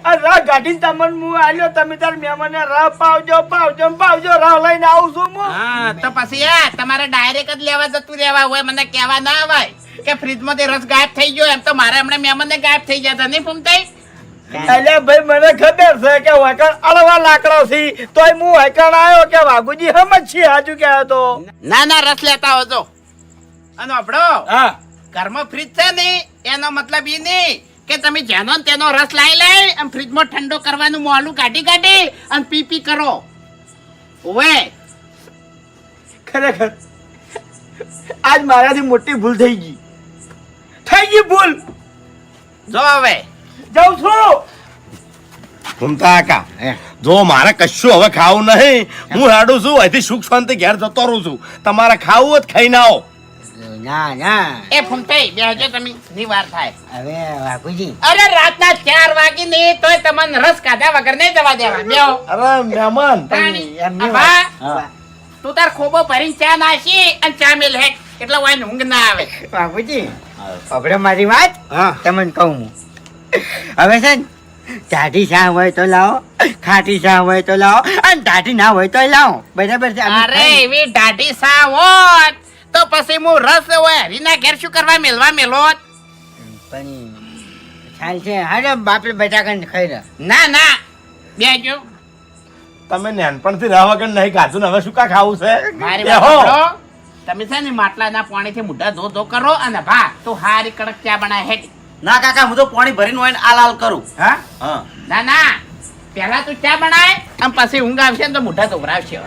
આ રાહ ગાડીને તમને હું આલ્યો તમે તાર મહેમાનને રાહ પાવજો રાહ લઈને આવું છું હું. હા તો પછી યાર તમારે ડાયરેક્ટ જ લેવા જતું રહેવા હોય, મને કહેવા ના આવાય કે ફ્રીજમાંથી રસ ગાયબ થઈ ગયો. એમ તો મારે હમણાં મહેમાનને ગાયબ થઈ જતા નહીં ફૂમતાઈ. અલ્યા ભાઈ મને ખબર છે કે વાકણ અળવા લાકડો છે તોય હું વાકણ આવ્યો કે વાઘુજી હમજ છે હાજુ કે તો ના રસ લેતા હોજો. અને આપણો હા ઘરમાં ફ્રીજ છે ને એનો મતલબ એ નહીં કે તમે જેનો ને તેનો રસ લાવી અને ફ્રીજમાં ઠંડો કરવાનું મોલું કાઢી અને પી કરો. ઓવે ખરેખર આજ મારાથી મોટી ભૂલ થઈ ગઈ ભૂલ. જો હવે જાઉં છું. ઘૂમતા કાકા જો મારે કશું હવે ખાવું નહીં, હું હેડું છું. અહીંથી સુખ શાંતિ ઘેર જતો રહું છું. તમારે ખાવું હોય તો ખાઈને આવો. ના એ ફૂમતાઈ બેહજો તમે ની વાર થાય. હવે વાઘુજી અરે રાતના 4 વાગી ને તોય તમને રસ કાઢ્યા વગર નહીં જવા દેવા. બેહો. અરે મહેમાન તાણી. એમની અભા, વાત. તું તાર ખોબો ભરીને ચા નાખી અને ચા મેલ હેક એટલે વાય ઊંઘ ના આવે. બાપુજી આપણે મારી વાત હા તમને કહું હું. હવે છે ને ટાઢી શા હોય તો લાવો, ખાટી શા હોય તો લાવો, અને ટાઢી ના હોય તો લાવો. બરાબર છે? અમે અરે ખાઈએ. એવી ઢાઢી સા હોત તો પછી હું રસ હોય હરીના ઘેર શું કરવા મેલવા મેલોત. પણ ચાલ છે હાડે બાપલે બટાકાને ખાઈ રહ્યા. ના બેજો. તમે નાનપણથી રહ્યા વગર નહીં ખાધું ને હવે શું કા ખાવું છે? મારી બેહો. વાત સાંભળો. તમે છે ને માટલાના પાણીથી મોઢા ધો કરો અને ભા તું હારી કડક ચા બનાય હેડ. ના કાકા હું તો પાણી ભરીને હોય ને આલ કરું. હા હા ના પહેલા તું ચા બનાય અને પછી ઊંઘ આવશે ને તો મોઢા ધોવરાવશે.